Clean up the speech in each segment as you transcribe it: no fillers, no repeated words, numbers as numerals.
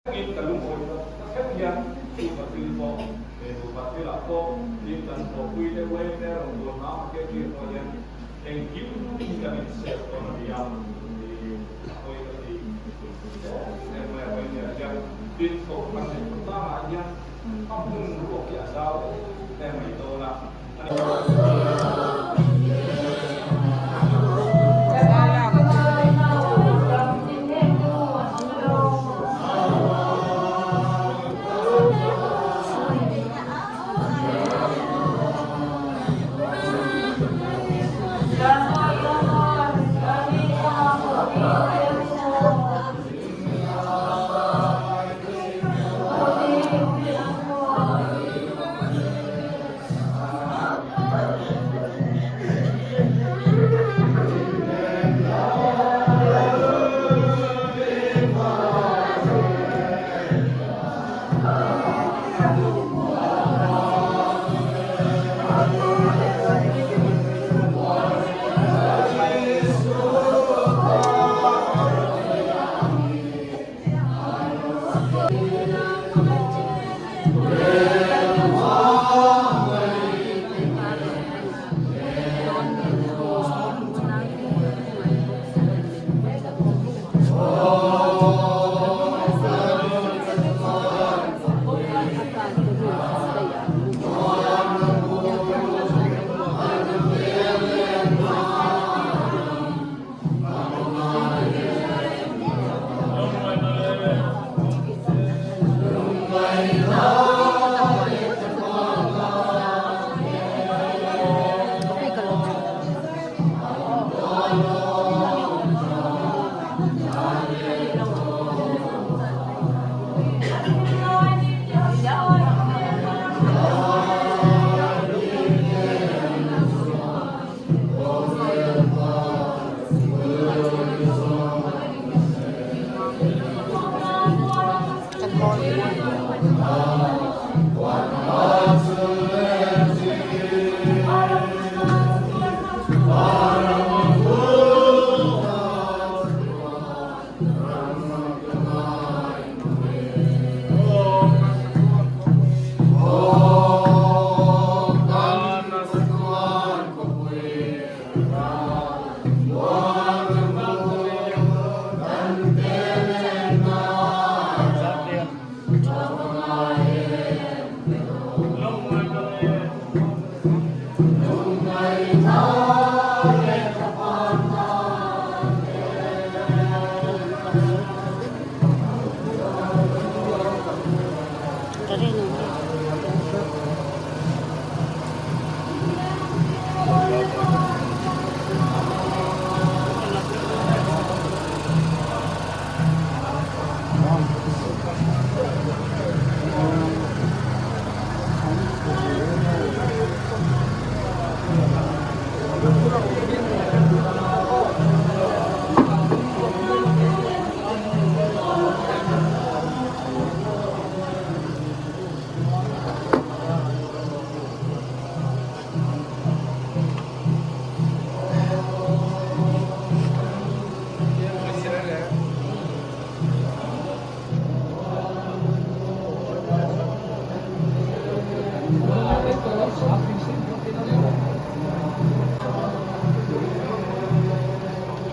Kita lungkot kan yan suka tilpo buka sila po kita po pwede wede untuk nama kita yan thank you kita bisa kono dia di koi tadi saya mau apa ini aja tilpo masih pertama aja kampung dulu biasa tema itu lah.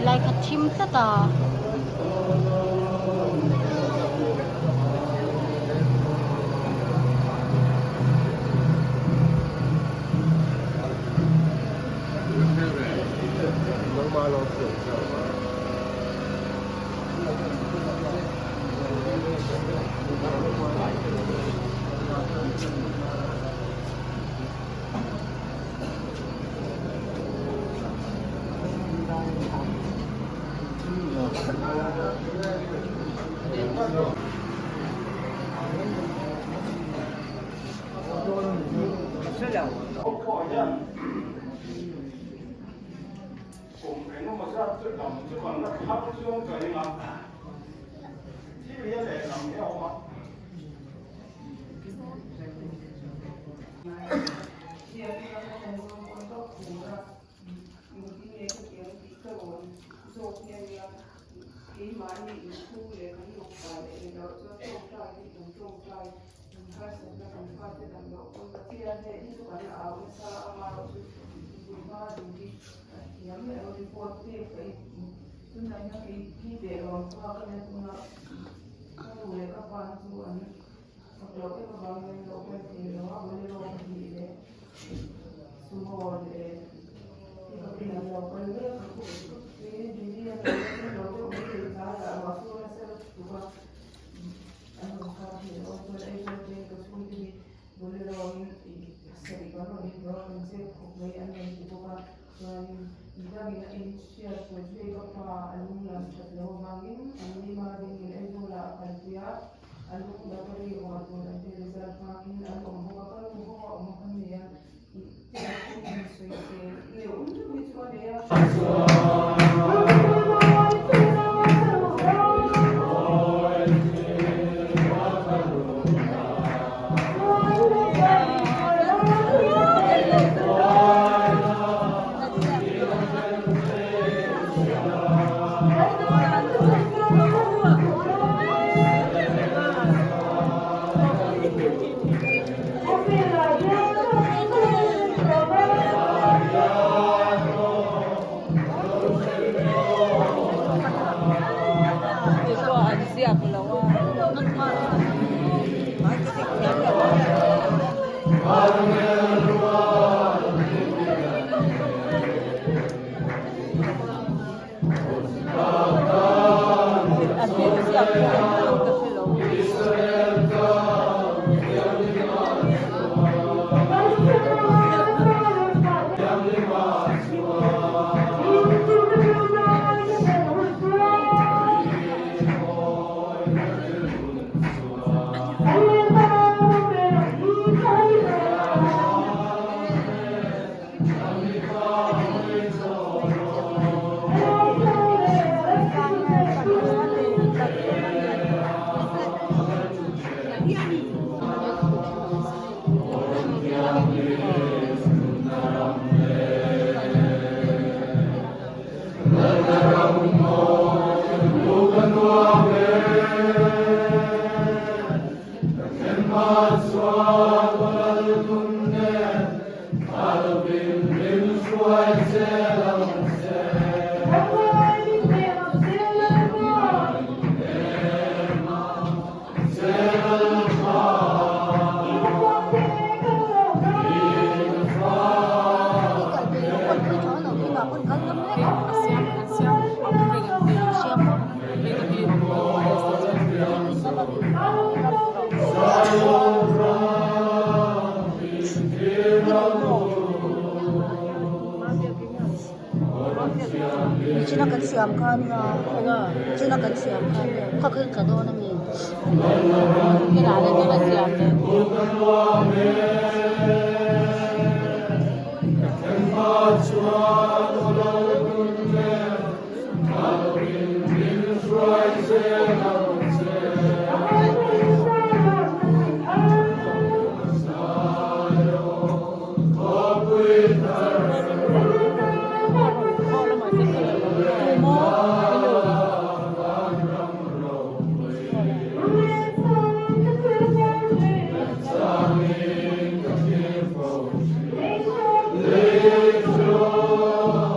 Like a chimsata. cái mà anh đi thu để cái lục bài để nó cho trông trai thì cũng trông trai mình phải xem là mình phải thế nào nó còn cái kia này thì nó phải là áo sa mà nó sẽ dùng hoa dùng đi nhắm lại nó đi qua cái thứ này nó cái để rồi qua cái này cũng là cái đồ để các bạn dùng anh hoặc là cái các bạn này nó cái thì nó mới lo gì để semua để thì cái này nó cái này ini dunia yangเราจะไม่ได้การว่าส่วนเสริมตัวอันนั้นการที่เราตัวเองจะเป็นก็ส่วนที่บริเราอีสริบาลนี่เราเป็นเจ้าของในอันนั้นที่ตัวส่วนที่เรามีอินเชียส่วนที่ก็พาอันนี้เราจะเราบางทีอันนี้มาดีเองตัวละกันที่อันนี้เราไปเรียกว่าตัวนั้นที่เราจะบางทีอันนี้ผมก็ต้องผมก็ผมก็เนี่ยที่เราเป็นส่วนที่เนี่ยอุ้ยไม่ชอบเนี่ยSila kan siam kan na, sila kan siam kan na, kakil ka doon namin. Kilala nila siam na. Lord.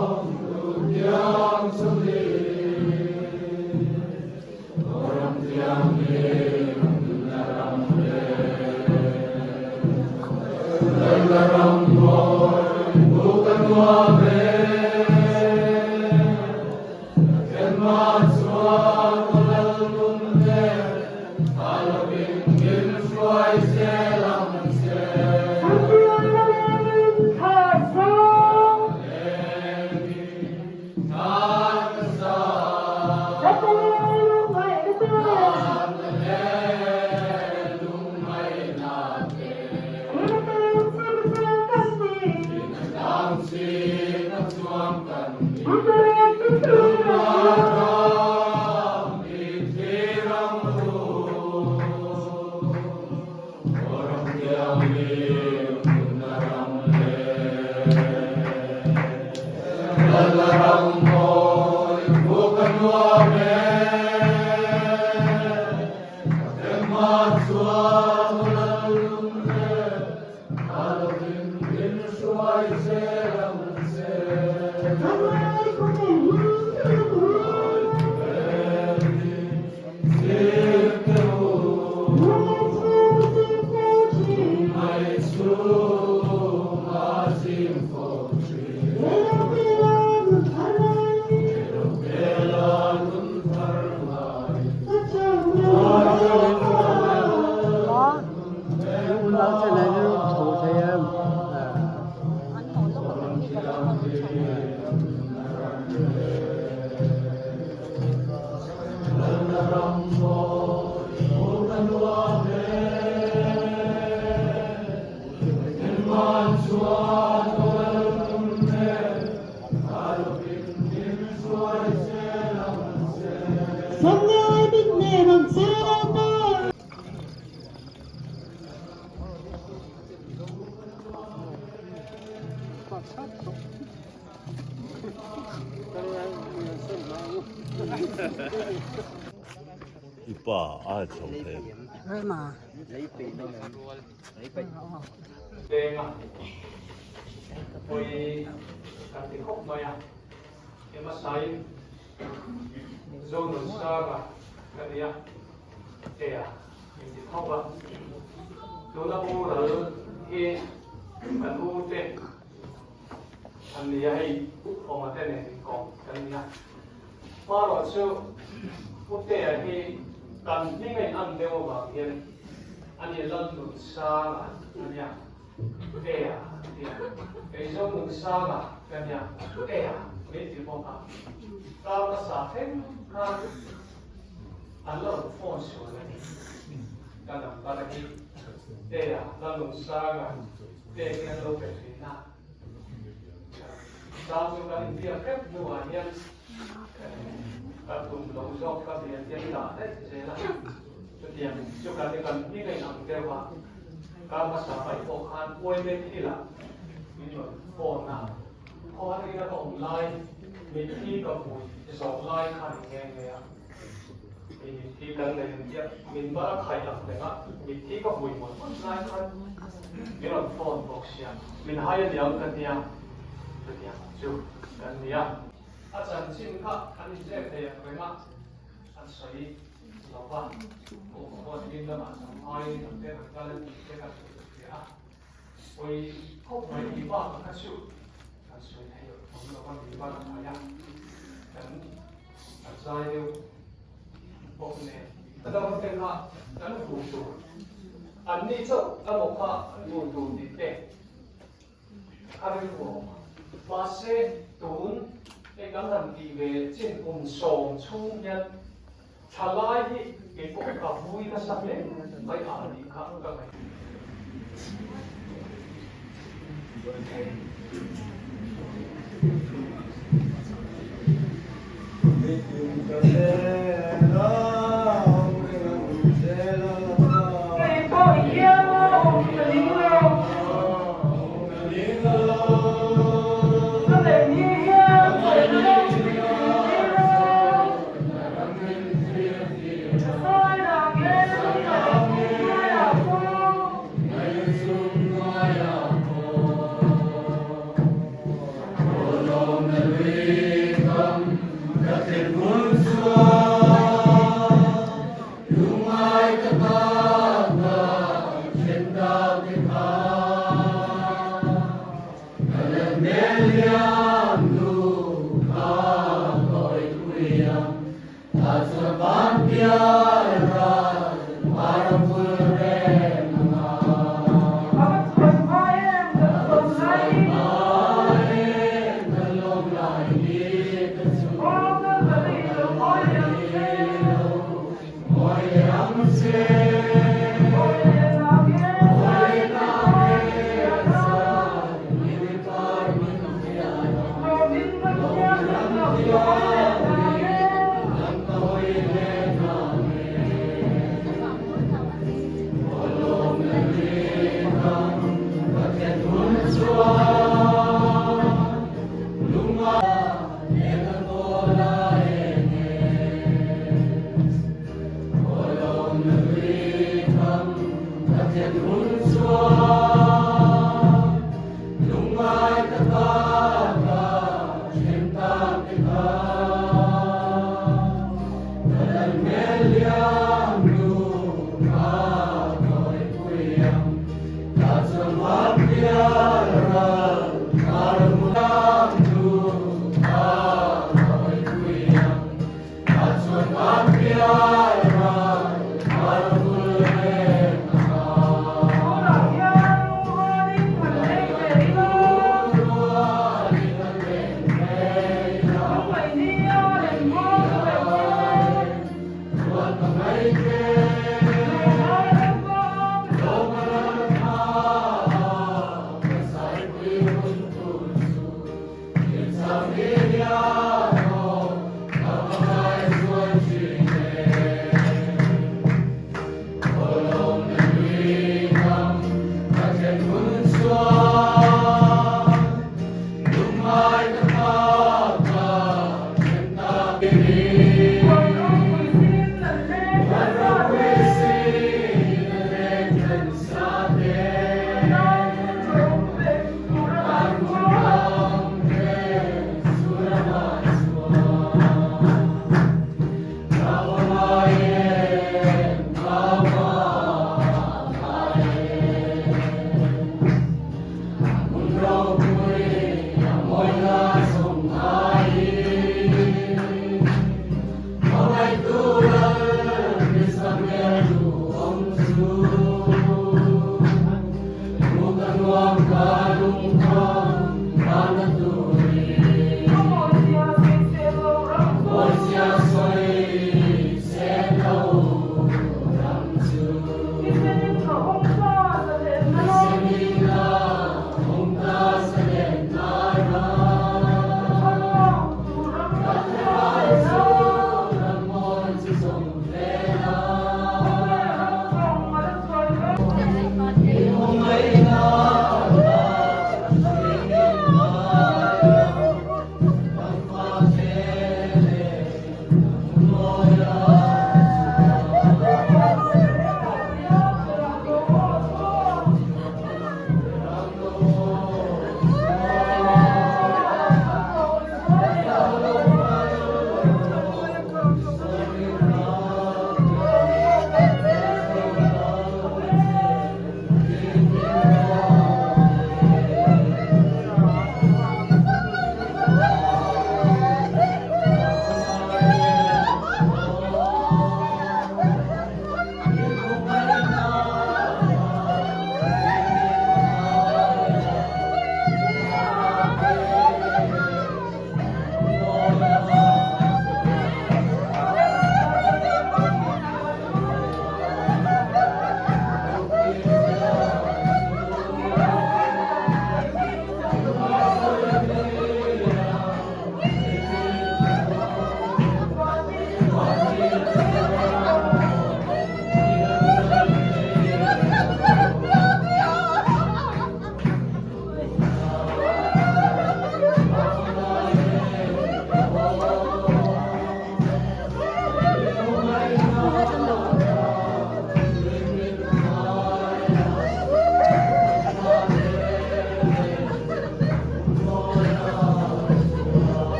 이뻐. 아, 좋대. 얼마? Đen à, tôi cần thì khóc nói à, em mất say, rồi nó sao cả, cái gì à, thế à, mình chỉ khóc à, tôi đã mua rồi, cái mình mua thế, anh đi hay, không mà thế này thì còn cái gì à, mà rồi chứ, mua thế à thì cần những cái ăn đều vào hiện, anh ấy lần lượt sao à, anh à. Ea, cái giống nông sản à, cái nhà, ea, mấy thứ bọn họ, cao cái sản phẩm, cao, anh lo phone số này, cái nào cái này, ea, cái nông sản à, cái cái lâu bền vững na, sao cho cái việc phép mua anh em, cái tùng lâu dọc cái việc tiền đã đấy, thế là, cho tiền, cho cái cái những cái nào đều vào. Kalau masa baik bukan kue meti lah, ini phone na, phone ini kan online, meti kabui, jadi online kan ini ya, ini meti dan lain dia, min barak kaya lah, meti kabui pun online kan, ini phone box ya, min haya dia kan dia, tu kan dia, asalnya singkat, kan dia dia memang, asal lawan, oh ini dah macam ai nanti kalau kita ya, oi kau mai di bawah kan su, kan su itu, orang di bawah saya, dan saya itu, pokoknya, kita tengah dan butuh, ani tu, kalau kau butuh di teh, kalau itu, pasal tuan, yang nanti bercin unsur cungnya. Salai itu kabui kasih, baik ahli kau baik.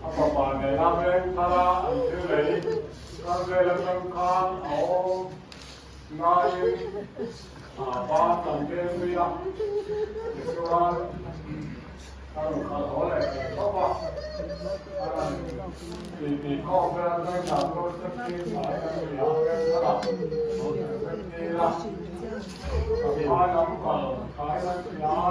Apa pandai nameng tara anjulai karvelam kan au nai apa tangkemia isuan kalau kalau oleh apa di kau berada di dalam seperti mana yang tara inilah apa yang kalau kalian ya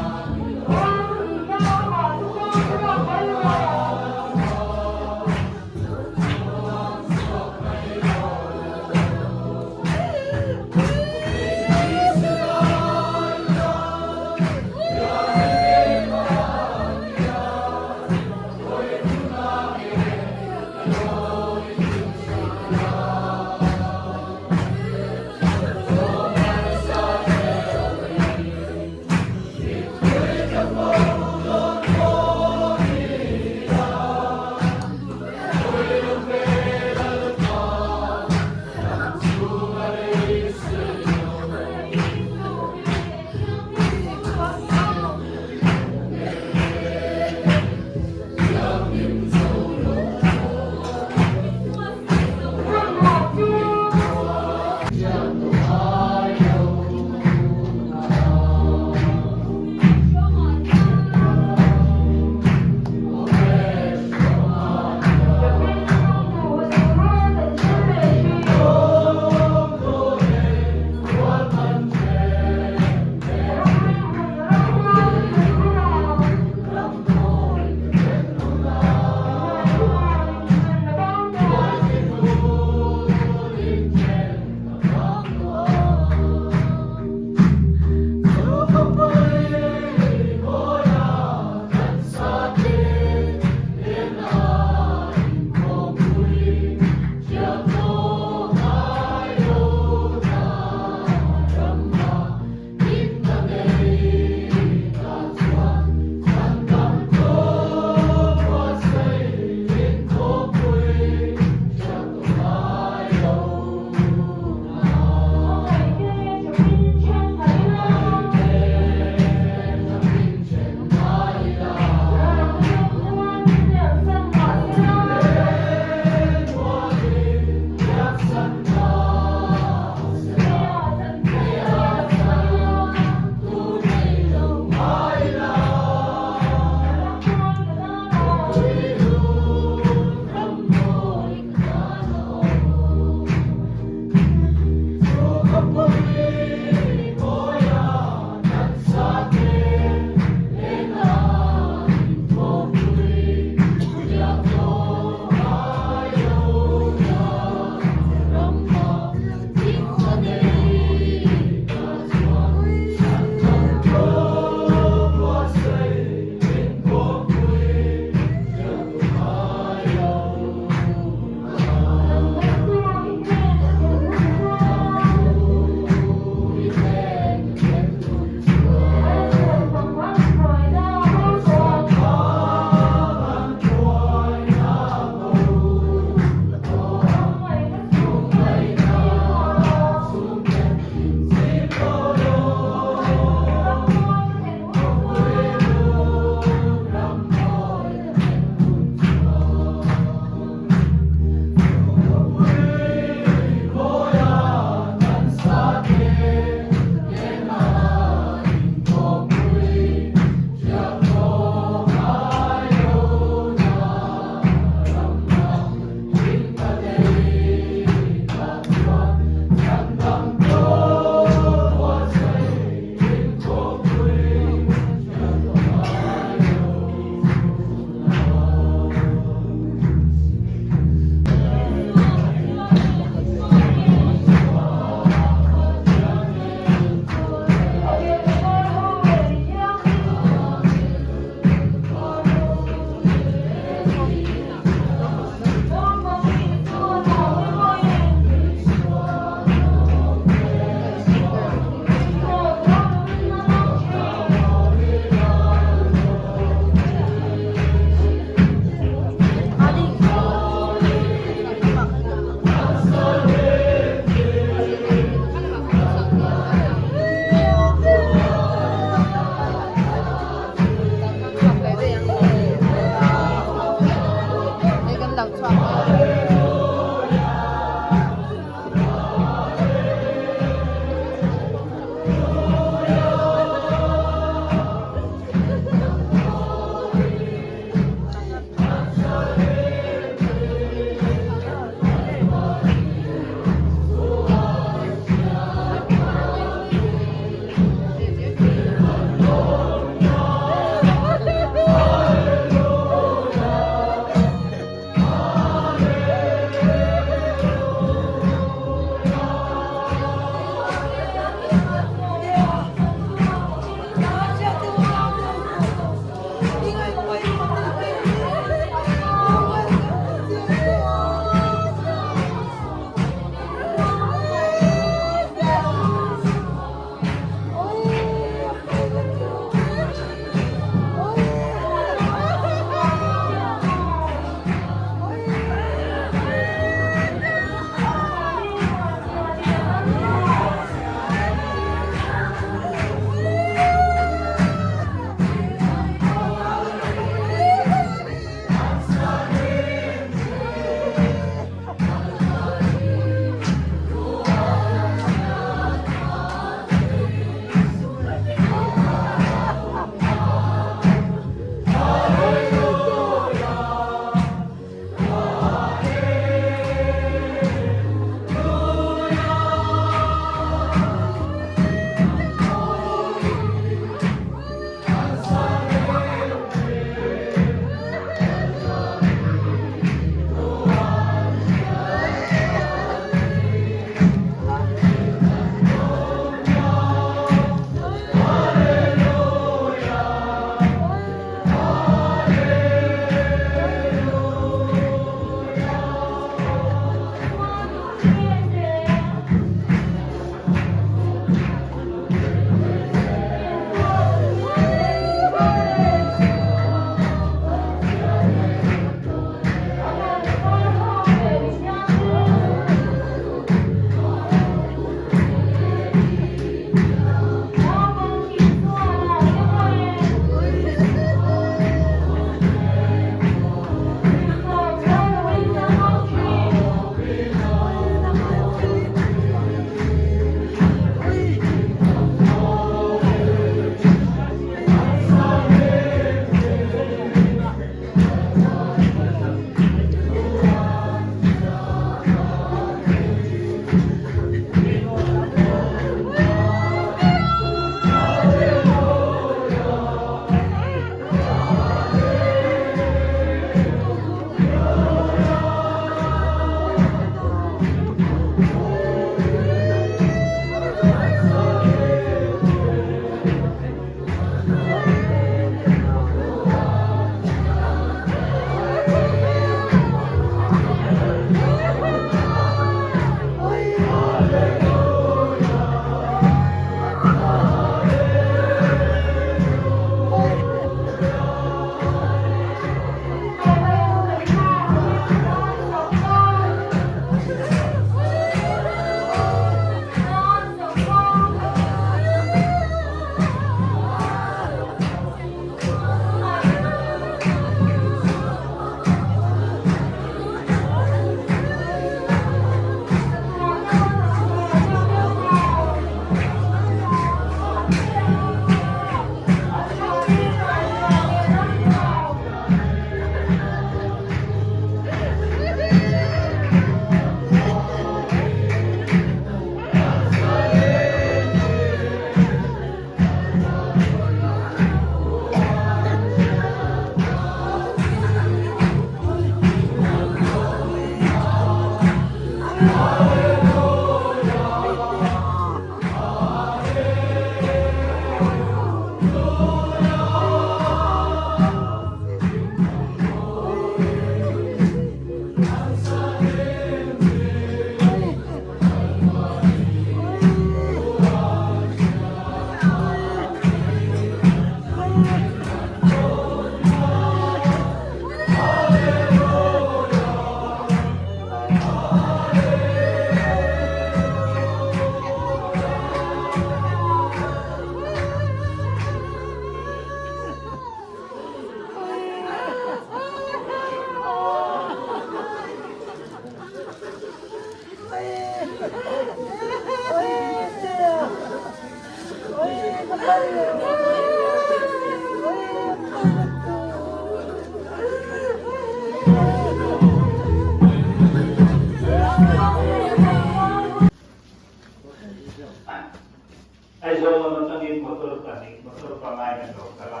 Ai zo na tangin motor tani motor pangai na do kala.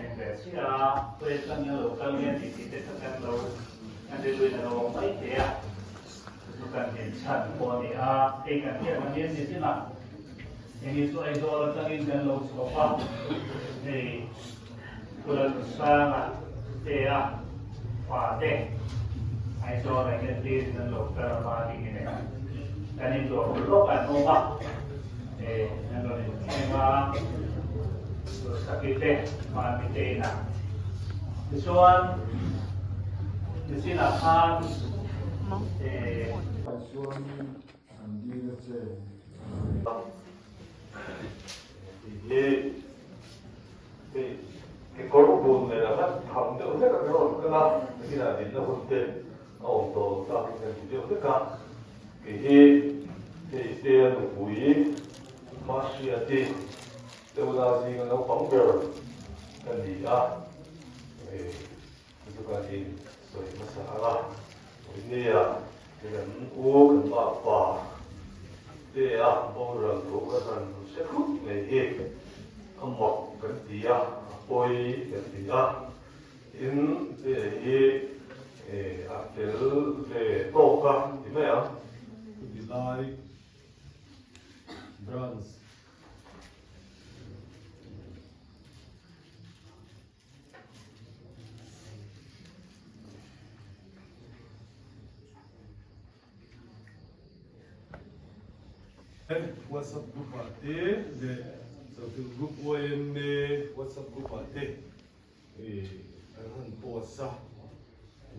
Ende sia pretan na lokal yan titi tekan lo. Ande lu na lo mai te ya. Bukan insan po ni a kan dia mangin di sini. Ini tu ai zo na tangin dan lo sofa. Ni kulan sana te ya. Pa te. Ai zo na ngi dan lo kala pa di ni. Kanin do lo kan no ma. Ano ni mga sakit mamite na. This one, this is a hand. cái cột buồn này là rất hỏng được tất cả cái hồn các bạn khi là đến là hồn tiền ổn tổ tạo thành chỉ tiêu tất cả cái tiền quỹ Masyati Tewala si ng pangger kandiya ito kasi so masara niya dengan kan apa dia orang tu kan sekut ni amak kandiya boy kandiya in atel le toka di mana di like bronze WhatsApp group ate de so group OM WhatsApp group ate han posa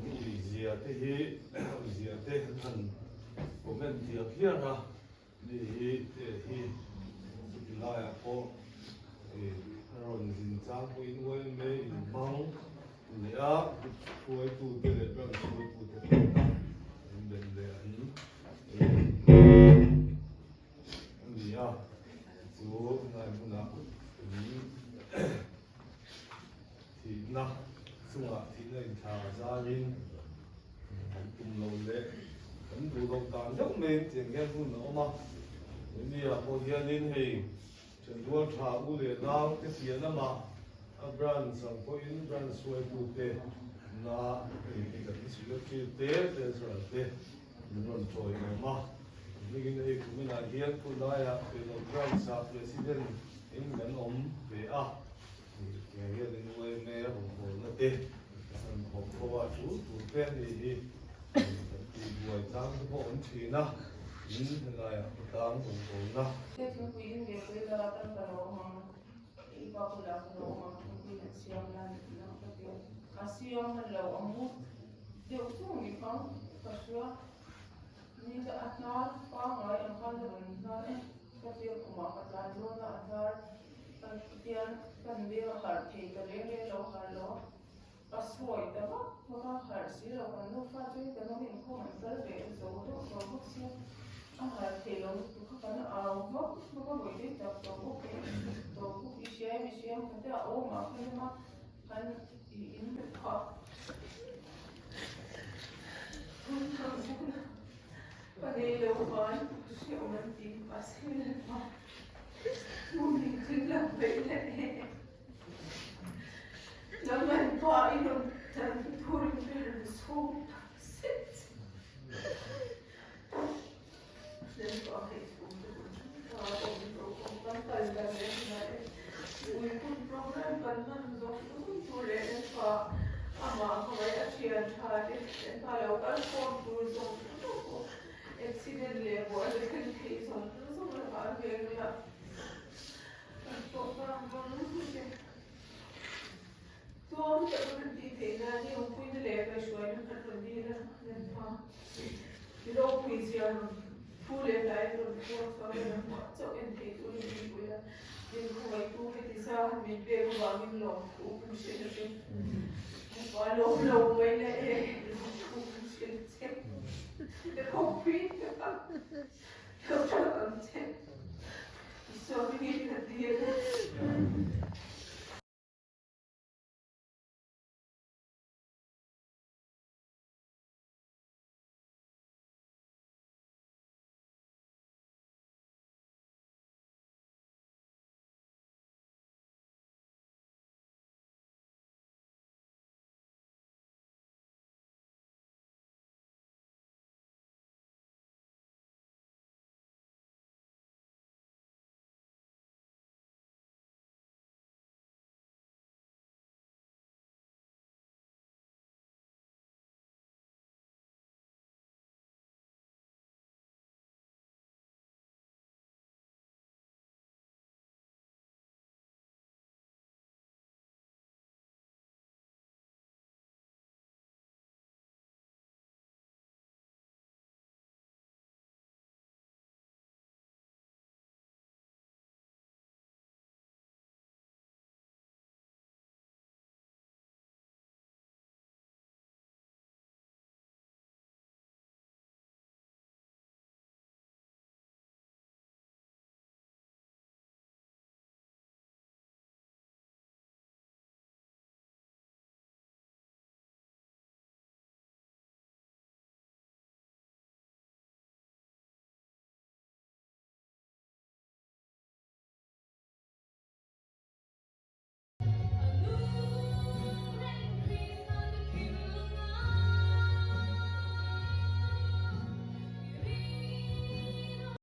ni ziate he ziate han comment dia hiara ni he laya ko ron zin cha ko in OM in bang ni a ko tu te le bang ko tu te and then there so nai muna thì na sunga thì na thà gia đình cùng lâu lệ vẫn đủ đồng tàn rất mến tiền nghe vui nữa mà bây giờ có hiện lên hình trận đua thả u lệ lao cái gì đó mà brand sang có in brand suy tu tê na cái cái sự cái tê tê rồi tê mình rồi mà Begin a kumina here kulaya pelo grand sa president England pe a here in way me ho na te ho ko wa tu pe ni buổi sáng có ổn chỉ na in là tang ho na Thế chúng tôi in về cái là tăng cả nó mà ít bao nhiêu là nó mà chúng tôi nhận xem là nó có điều cá siêu hơn là ông bút điều chung thì không có sữaนี่จะอัดนอนฟ้องไว้อันข้างหนึ่งนอนก็เรียกหมอปัจจัยรู้นะอันนั้นกันเตียนกันเดียวหัดทีกันเลี้ยงเราหัดล้อก็สวยแต่ว่าเพราะว่าหัดสีเรากันลูกฟ้าช่วยกันน้องเองก็เหมือนกันเลยโซ่ตัวเราพวกเสียหัดทีเราตัวเขากันเอาเพราะว่าบ่อยที่จับตัวพวกอีเชี่ยมีเชี่ยมันจะเอามาขึ้นมากันอินเป็นผักPanelo kan siya umanting pasir pa. Ngunit lang pala Laman pa inom tanturin pero so sit. Then bakit kung kung pantalan na uy kung program pa naman kung tuloy pa ama kaya siya tadi dan kalau kan kondusong accident level kan case on so berapa dia program pun तो हम तकरीबन थे ना जी हम कोई तो लेकर शुरू में कर रही है ना हाँ लोग पीछे हम फूले लाए तो बहुत सारे ना तो इनके तो नहीं हुआ जिनको वही तो के दिशा हम पे वामिन लोग को कुछ नहीं वालों लोग मैंने cho cái gì là tiền